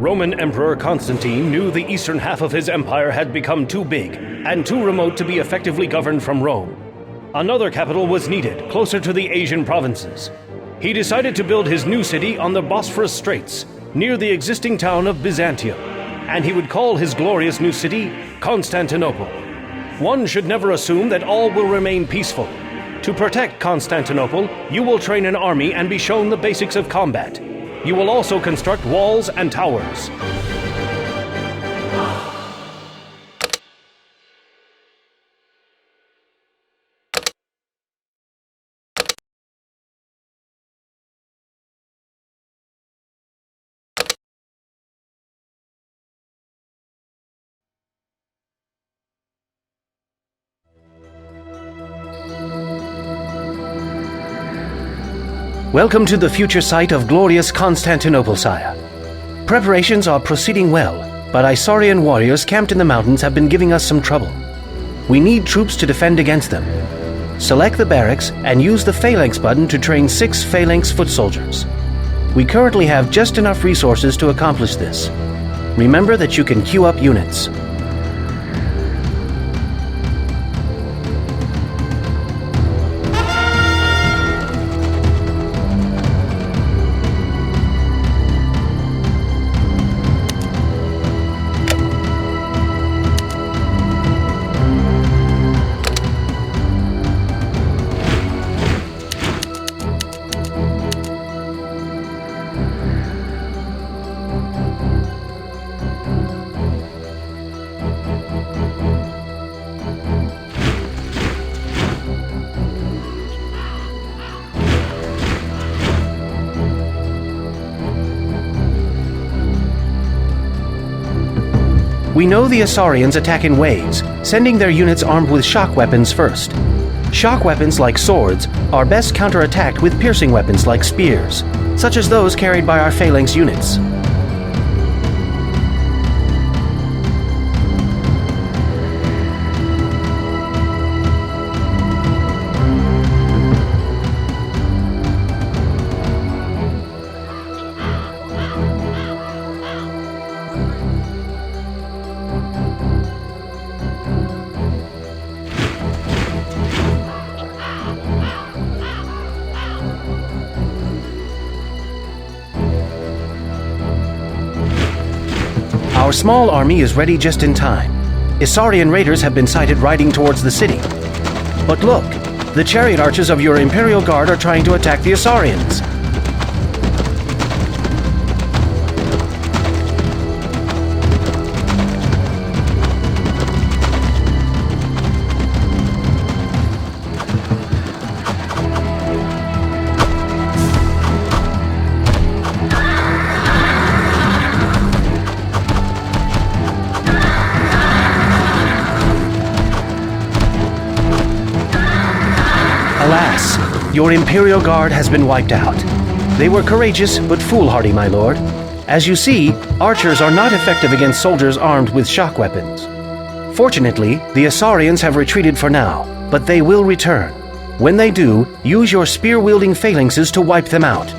Roman Emperor Constantine knew the eastern half of his empire had become too big and too remote to be effectively governed from Rome. Another capital was needed, closer to the Asian provinces. He decided to build his new city on the Bosphorus Straits, near the existing town of Byzantium, and he would call his glorious new city Constantinople. One should never assume that all will remain peaceful. To protect Constantinople, you will train an army and be shown the basics of combat. You will also construct walls and towers. Welcome to the future site of glorious Constantinople, sire. Preparations are proceeding well, but Isaurian warriors camped in the mountains have been giving us some trouble. We need troops to defend against them. Select the barracks and use the phalanx button to train 6 phalanx foot soldiers. We currently have just enough resources to accomplish this. Remember that you can queue up units. We know the Isaurians attack in waves, sending their units armed with shock weapons first. Shock weapons like swords are best counterattacked with piercing weapons like spears, such as those carried by our phalanx units. Our small army is ready just in time. Isaurian raiders have been sighted riding towards the city. But look, the chariot archers of your Imperial Guard are trying to attack the Isaurians. Alas, your Imperial Guard has been wiped out. They were courageous but foolhardy, my lord. As you see, archers are not effective against soldiers armed with shock weapons. Fortunately, the Isaurians have retreated for now, but they will return. When they do, use your spear-wielding phalanxes to wipe them out.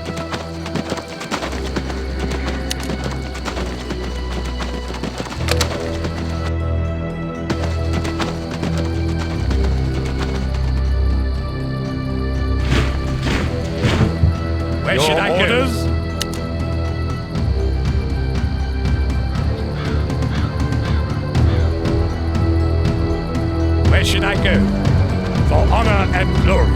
Where should I go? Where should I go? For honor and glory.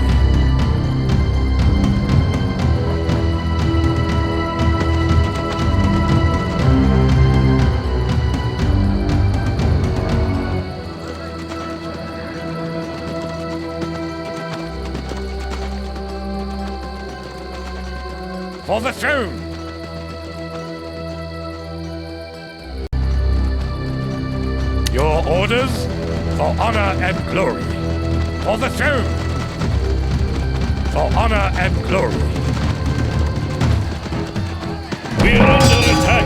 For the throne! Your orders? For honor and glory. For the throne! For honor and glory. We're under attack!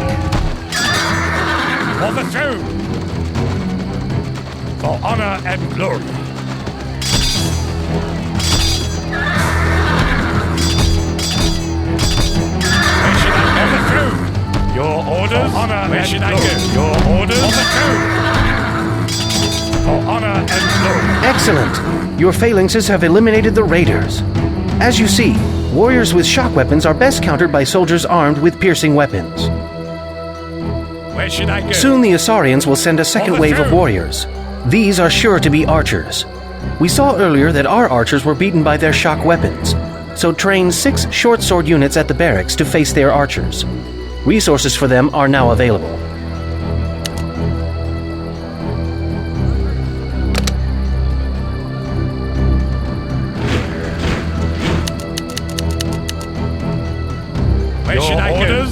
For the throne! For honor and glory. Where should I go? For the throne! Your orders? For honor Where should glory. I go? Your orders? For the throne. For honor and glory. Excellent! Your phalanxes have eliminated the raiders. As you see, warriors with shock weapons are best countered by soldiers armed with piercing weapons. Where should I go? Soon the Asarians will send a second wave of warriors. These are sure to be archers. We saw earlier that our archers were beaten by their shock weapons, so train 6 short sword units at the barracks to face their archers. Resources for them are now available. Where should I go?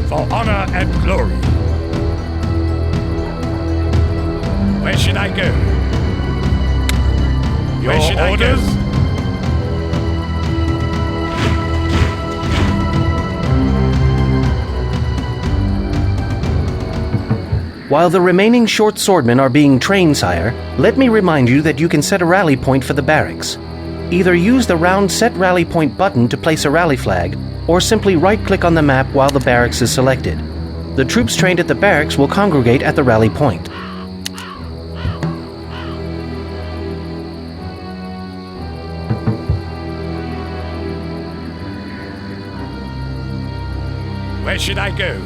For honor and glory. Where should I go? Where should I go? While the remaining short swordmen are being trained, sire, let me remind you that you can set a rally point for the barracks. Either use the round Set Rally Point button to place a rally flag, or simply right-click on the map while the barracks is selected. The troops trained at the barracks will congregate at the rally point. Where should I go?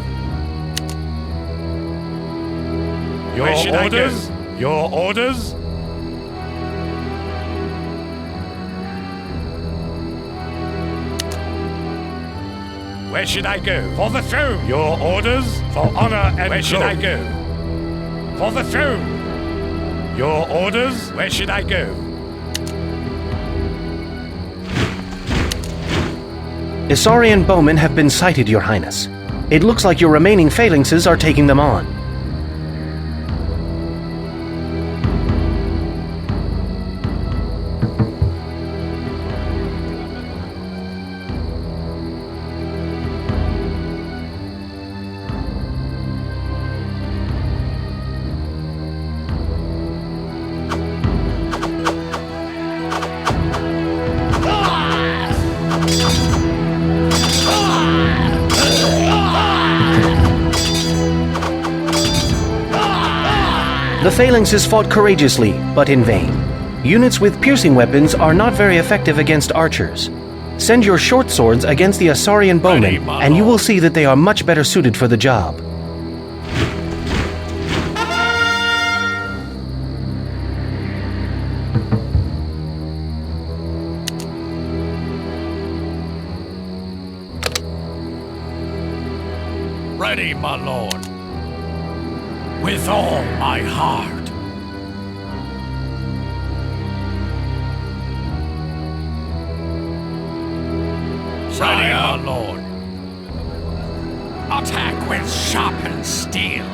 Your orders? Your orders? Where should I go? For the throne. Your orders? For honor and Where should I go? For the throne. Your orders? Where should I go? Isarian bowmen have been sighted, Your Highness. It looks like your remaining phalanxes are taking them on. The phalanxes fought courageously, but in vain. Units with piercing weapons are not very effective against archers. Send your short swords against the Asarian bowmen, and you will see that they are much better suited for the job. Ready, my lord. With all my heart. Ready, my lord. Attack with sharpened steel.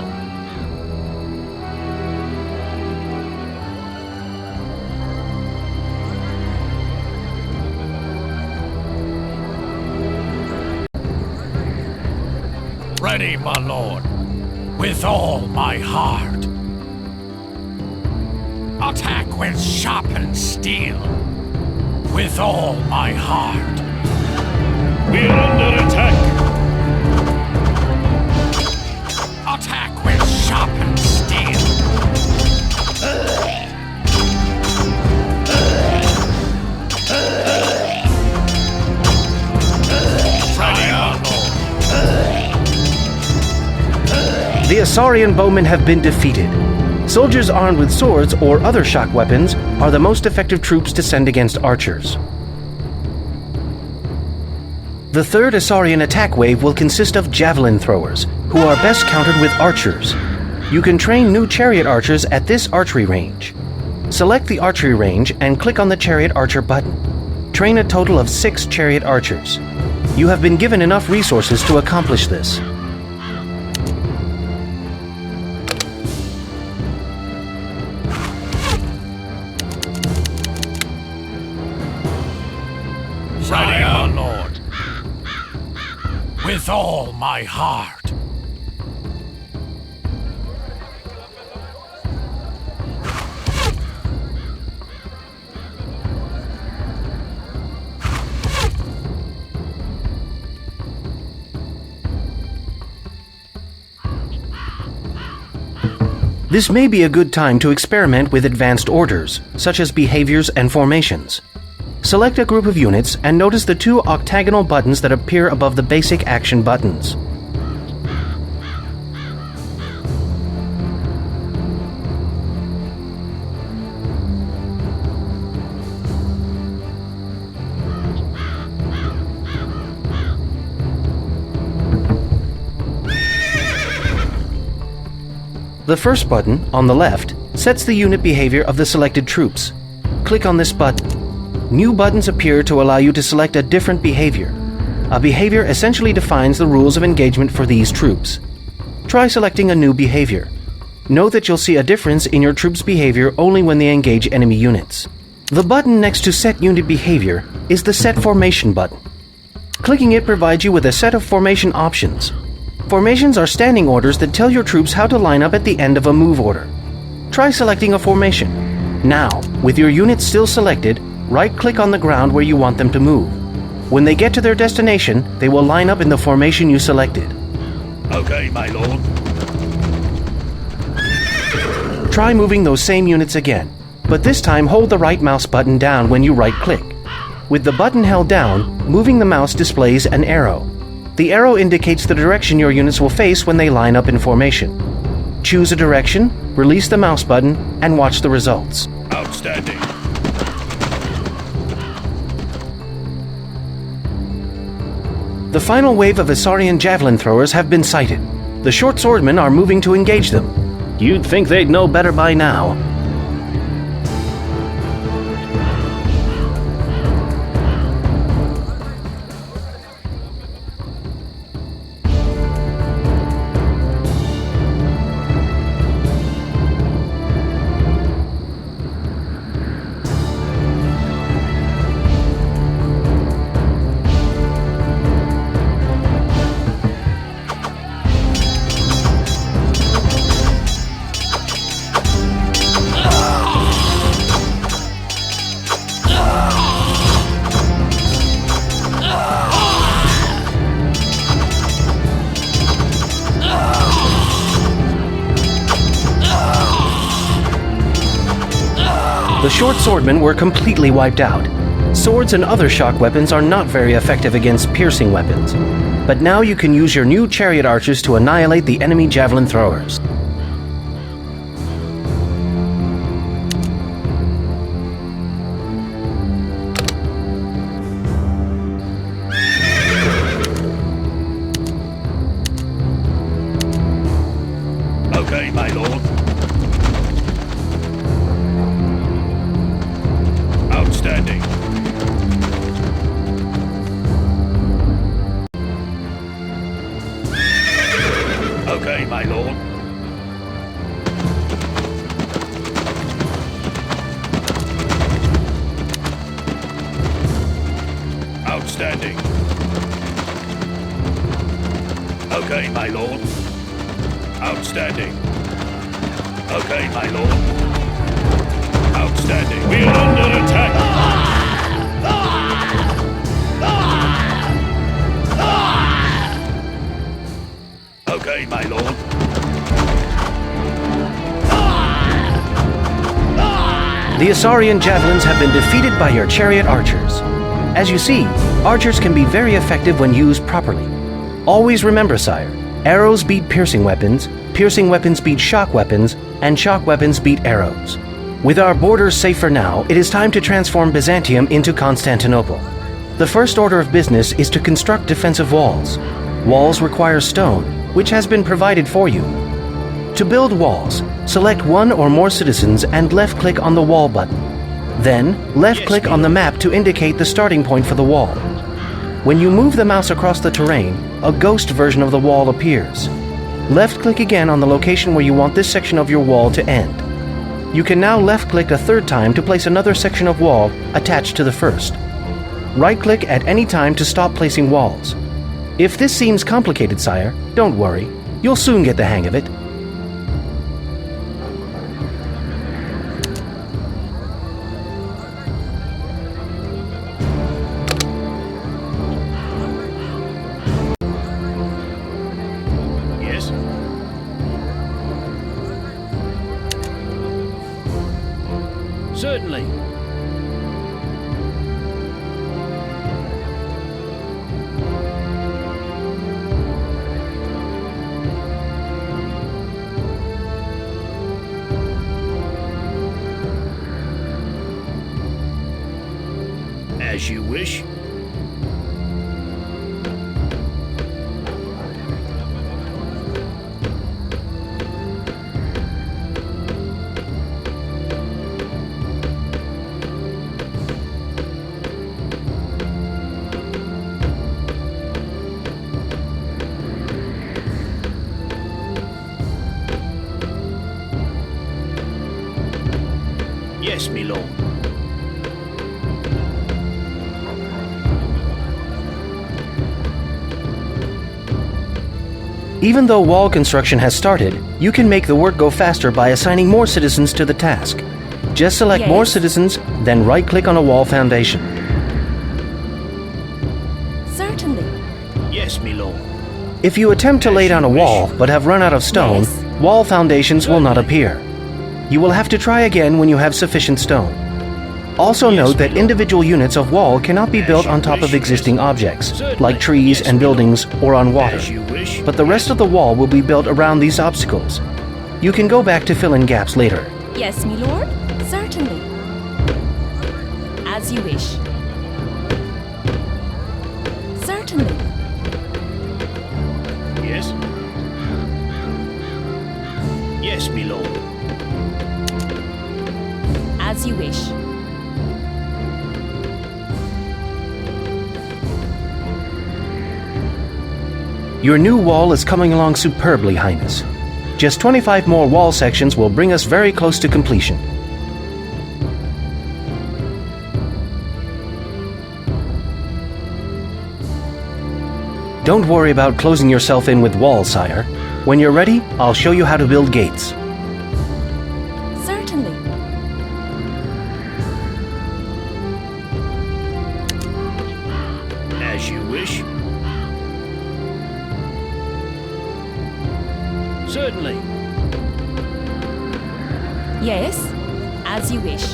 Ready, my lord. With all my heart. Attack with sharpened steel. With all my heart. We're under attack. Attack with sharpened steel. Ready, my lord. The Asarian bowmen have been defeated. Soldiers armed with swords or other shock weapons are the most effective troops to send against archers. The third Asarian attack wave will consist of javelin throwers, who are best countered with archers. You can train new chariot archers at this archery range. Select the archery range and click on the chariot archer button. Train a total of 6 chariot archers. You have been given enough resources to accomplish this. Ready, my lord. With all my heart. This may be a good time to experiment with advanced orders, such as behaviors and formations. Select a group of units and notice the two octagonal buttons that appear above the basic action buttons. The first button, on the left, sets the unit behavior of the selected troops. Click on this button. New buttons appear to allow you to select a different behavior. A behavior essentially defines the rules of engagement for these troops. Try selecting a new behavior. Note that you'll see a difference in your troops' behavior only when they engage enemy units. The button next to Set Unit Behavior is the Set Formation button. Clicking it provides you with a set of formation options. Formations are standing orders that tell your troops how to line up at the end of a move order. Try selecting a formation. Now, with your units still selected, right-click on the ground where you want them to move. When they get to their destination, they will line up in the formation you selected. Okay, my lord. Try moving those same units again, but this time hold the right mouse button down when you right-click. With the button held down, moving the mouse displays an arrow. The arrow indicates the direction your units will face when they line up in formation. Choose a direction, release the mouse button, and watch the results. Outstanding. The final wave of Isaurian javelin throwers have been sighted. The short swordmen are moving to engage them. You'd think they'd know better by now. The short swordmen were completely wiped out. Swords and other shock weapons are not very effective against piercing weapons, but now you can use your new chariot archers to annihilate the enemy javelin throwers. Okay, my lord. Outstanding. Okay, my lord. Outstanding. Okay, my lord. Outstanding. Okay, my lord. Outstanding. We are under attack. Okay, my lord. The Isaurian javelins have been defeated by your chariot archers. As you see, archers can be very effective when used properly. Always remember, sire, arrows beat piercing weapons beat shock weapons, and shock weapons beat arrows. With our borders safe for now, it is time to transform Byzantium into Constantinople. The first order of business is to construct defensive walls. Walls require stone, which has been provided for you. To build walls, select one or more citizens and left-click on the wall button. Then, left-click on the map to indicate the starting point for the wall. When you move the mouse across the terrain, a ghost version of the wall appears. Left-click again on the location where you want this section of your wall to end. You can now left-click a third time to place another section of wall attached to the first. Right-click at any time to stop placing walls. If this seems complicated, sire, don't worry. You'll soon get the hang of it. Certainly. As you wish. Yes, my lord. Even though wall construction has started, you can make the work go faster by assigning more citizens to the task. Just select more citizens, then right-click on a wall foundation. Certainly. Yes, my lord. If you attempt to lay down a wall but have run out of stone, wall foundations will not appear. You will have to try again when you have sufficient stone. Also note that individual units of wall cannot be built on top of existing objects, like trees and buildings or on water. But the rest of the wall will be built around these obstacles. You can go back to fill in gaps later. Yes, my lord. Certainly. As you wish. Certainly. Yes? Yes, my lord. As you wish. Your new wall is coming along superbly, Highness. Just 25 more wall sections will bring us very close to completion. Don't worry about closing yourself in with walls, sire. When you're ready, I'll show you how to build gates. Certainly. As you wish. Certainly. Yes, as you wish.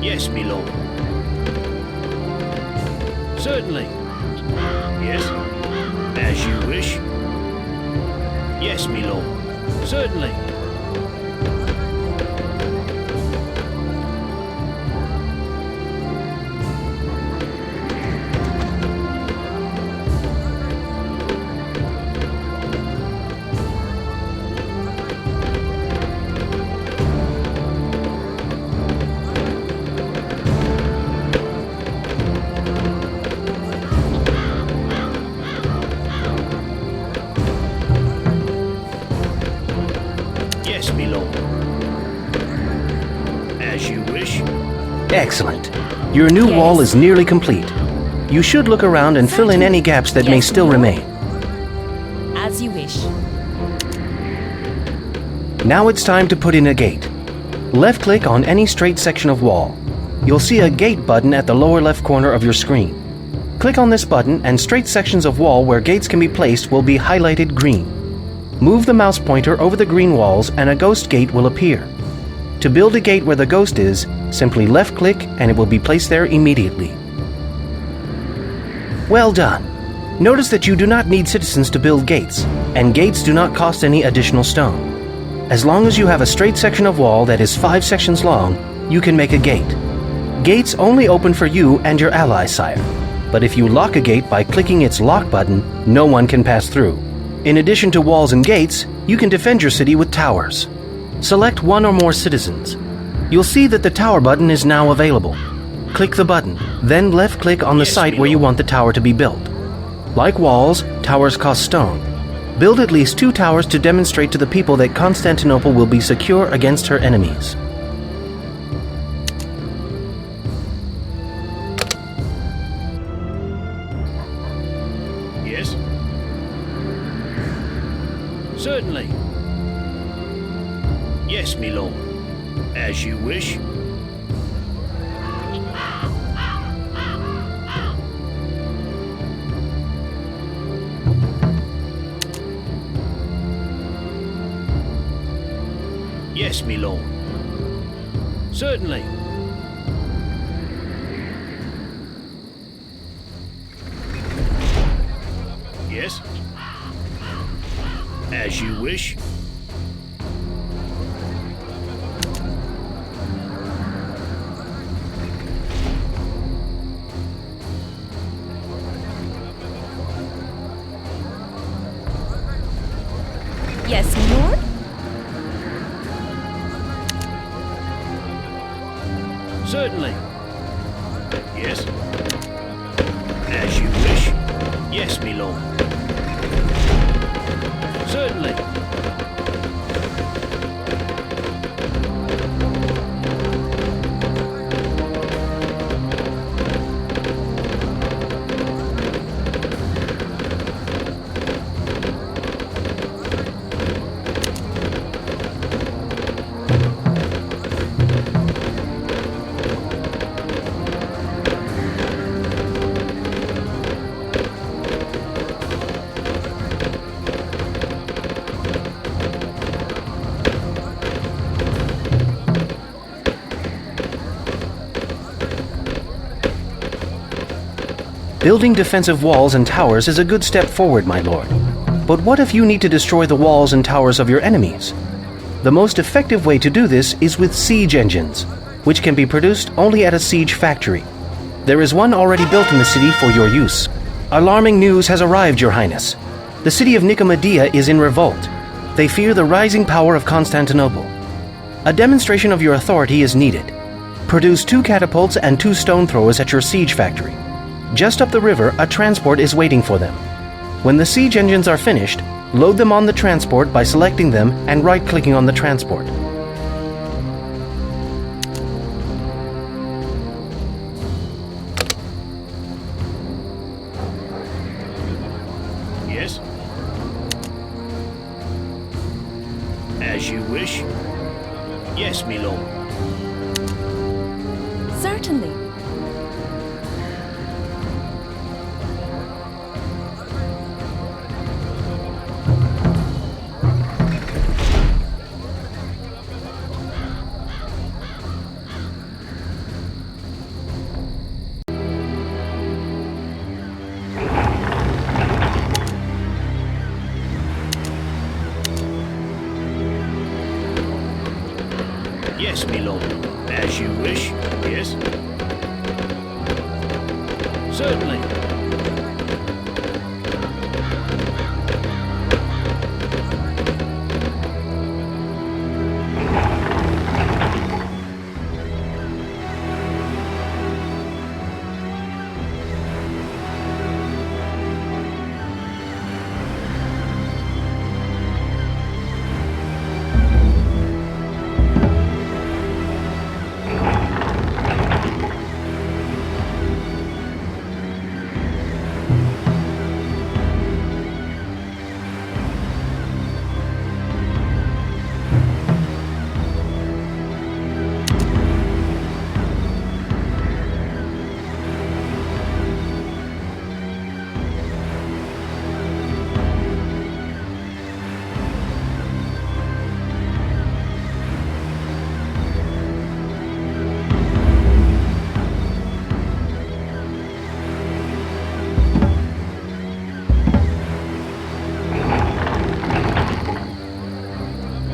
Yes, my lord. Certainly. Yes. As you wish. Yes, my lord. Certainly. Yes, my lord. As you wish. Excellent. Your new wall is nearly complete. You should look around and fill in any gaps that may still remain. As you wish. Now it's time to put in a gate. Left-click on any straight section of wall. You'll see a gate button at the lower left corner of your screen. Click on this button and straight sections of wall where gates can be placed will be highlighted green. Move the mouse pointer over the green walls and a ghost gate will appear. To build a gate where the ghost is, simply left-click and it will be placed there immediately. Well done. Notice that you do not need citizens to build gates, and gates do not cost any additional stone. As long as you have a straight section of wall that is 5 sections long, you can make a gate. Gates only open for you and your ally, sire. But if you lock a gate by clicking its lock button, no one can pass through. In addition to walls and gates, you can defend your city with towers. Select one or more citizens. You'll see that the tower button is now available. Click the button, then left-click on the site where you want the tower to be built. Like walls, towers cost stone. Build at least 2 towers to demonstrate to the people that Constantinople will be secure against her enemies. Yes? Certainly. Yes, my lord. As you wish. Yes, Yes, my lord. Certainly. Yes? As you wish. Yes, my lord. Certainly. Yes? As you wish. Yes, my lord. Certainly. Building defensive walls and towers is a good step forward, my lord. But what if you need to destroy the walls and towers of your enemies? The most effective way to do this is with siege engines, which can be produced only at a siege factory. There is one already built in the city for your use. Alarming news has arrived, Your Highness. The city of Nicomedia is in revolt. They fear the rising power of Constantinople. A demonstration of your authority is needed. Produce 2 catapults and 2 stone throwers at your siege factory. Just up the river, a transport is waiting for them. When the siege engines are finished, load them on the transport by selecting them and right-clicking on the transport. Yes? As you wish. Yes, my lord. Certainly. Yes, my lord. As you wish. Yes? Certainly.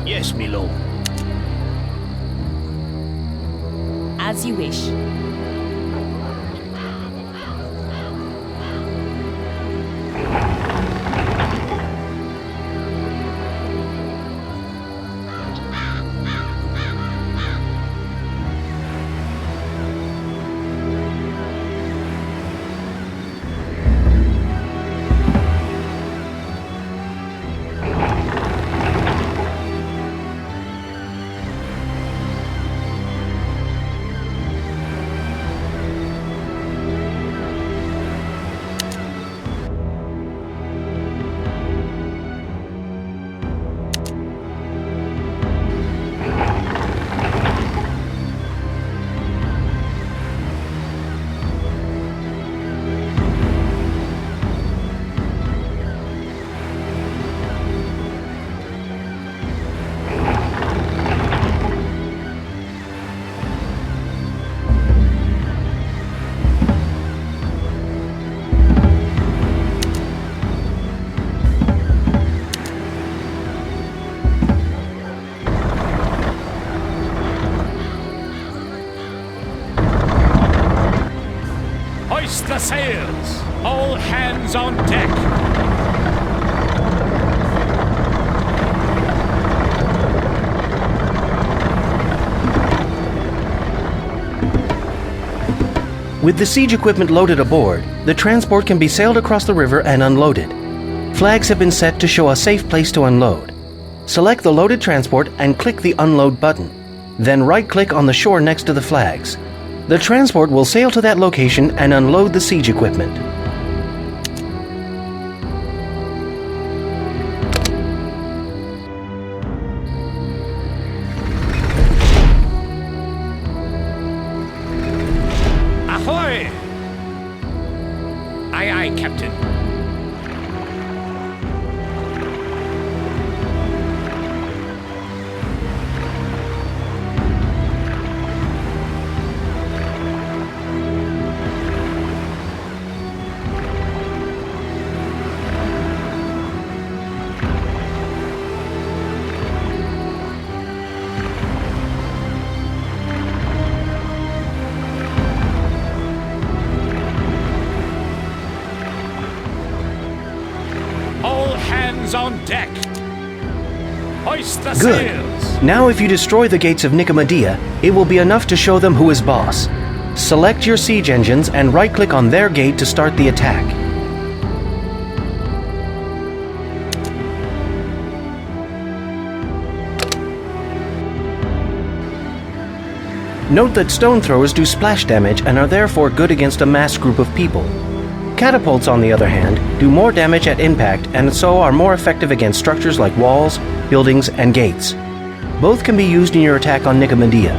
Yes, my lord. As you wish. Hoist the sails! All hands on deck! With the siege equipment loaded aboard, the transport can be sailed across the river and unloaded. Flags have been set to show a safe place to unload. Select the loaded transport and click the Unload button. Then right-click on the shore next to the flags. The transport will sail to that location and unload the siege equipment. Ahoy! Aye, aye, Captain. All hands on deck! Hoist the Good. sails! Now if you destroy the gates of Nicomedia, it will be enough to show them who is boss. Select your siege engines and right-click on their gate to start the attack. Note that stone throwers do splash damage and are therefore good against a massed group of people. Catapults, on the other hand, do more damage at impact and so are more effective against structures like walls, buildings, and gates. Both can be used in your attack on Nicomedia.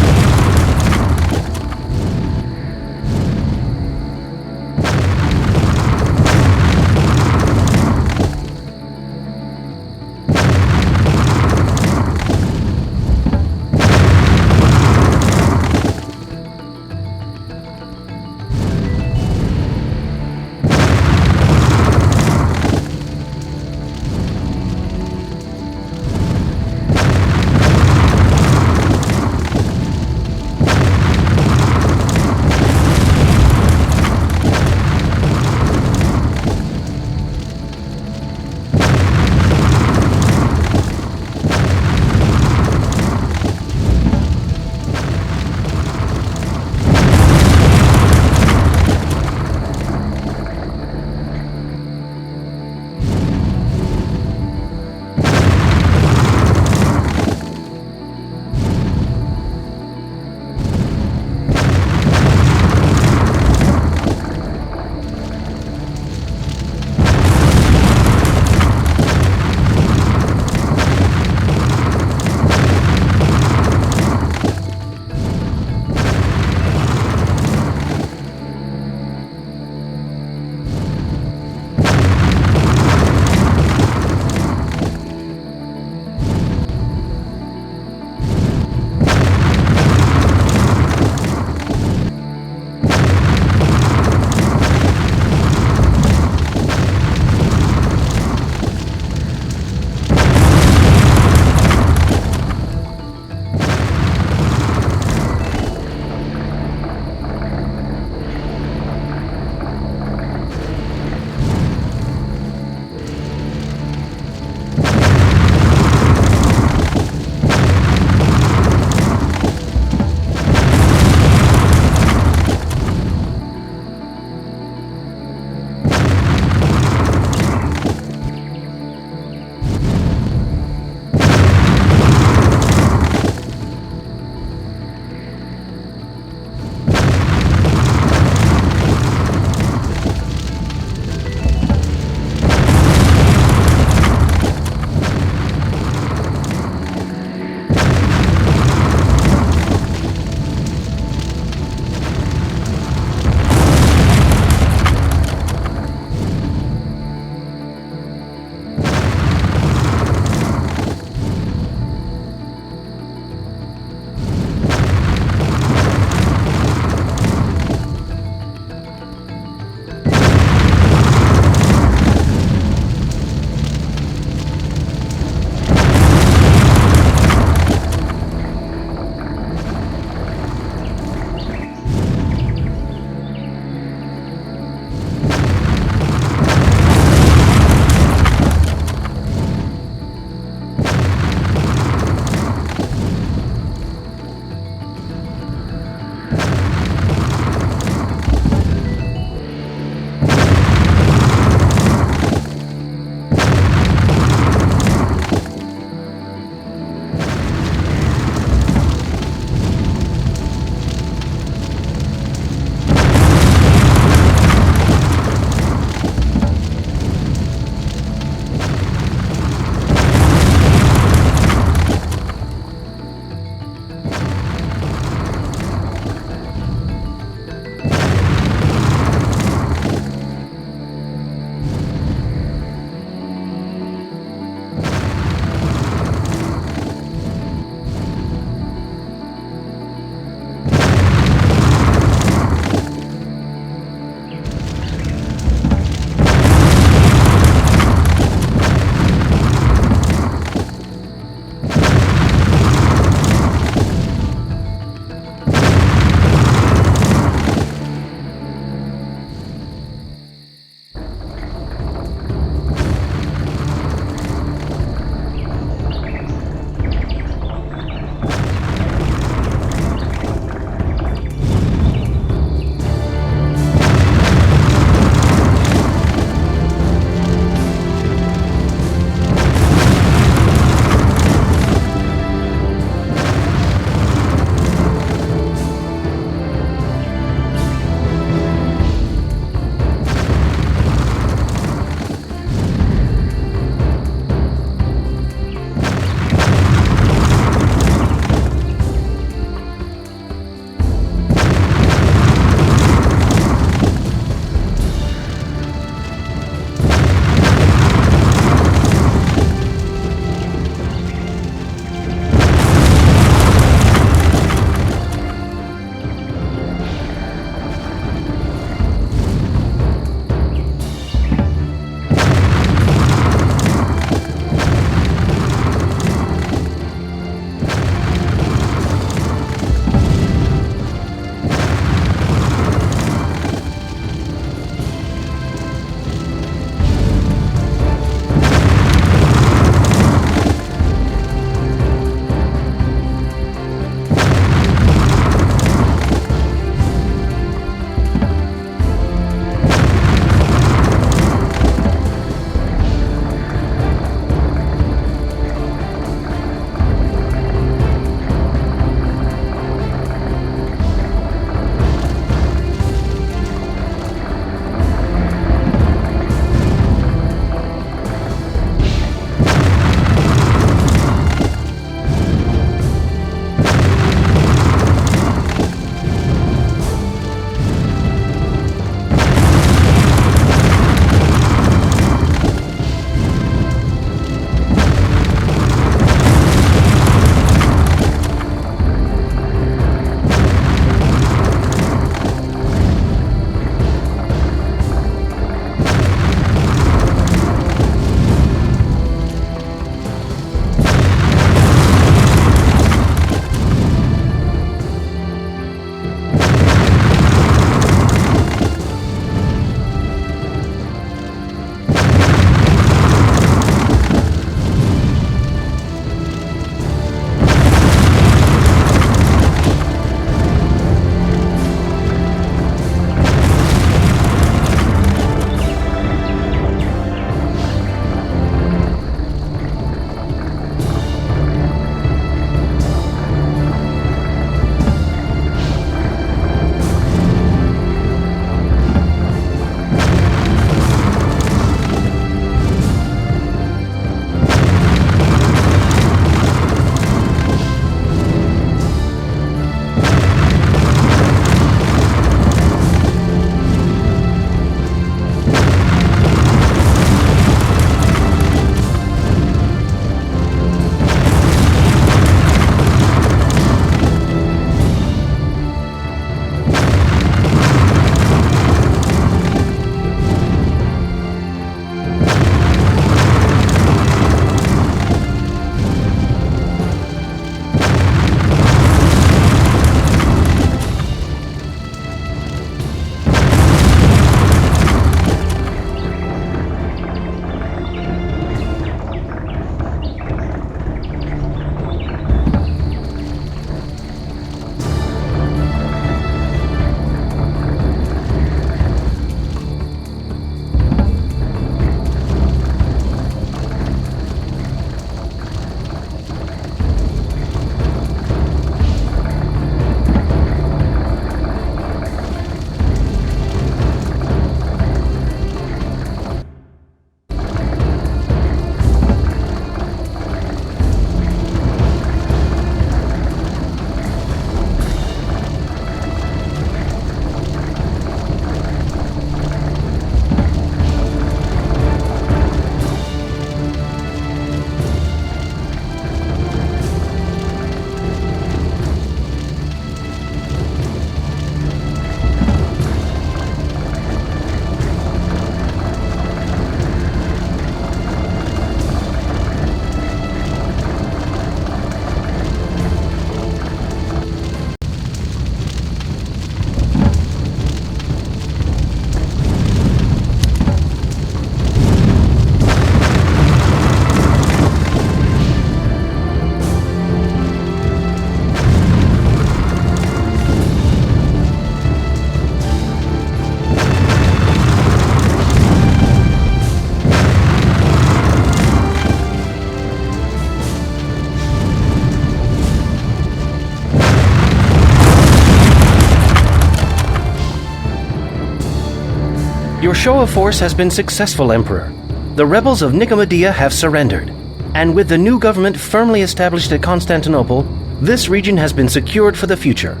Your show of force has been successful, Emperor. The rebels of Nicomedia have surrendered, and with the new government firmly established at Constantinople, this region has been secured for the future.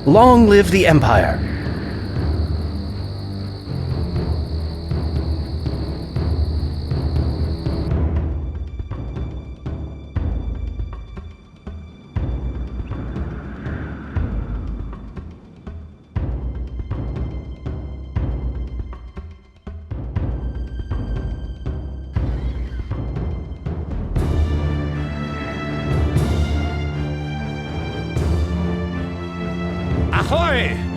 Long live the Empire! Ahoy!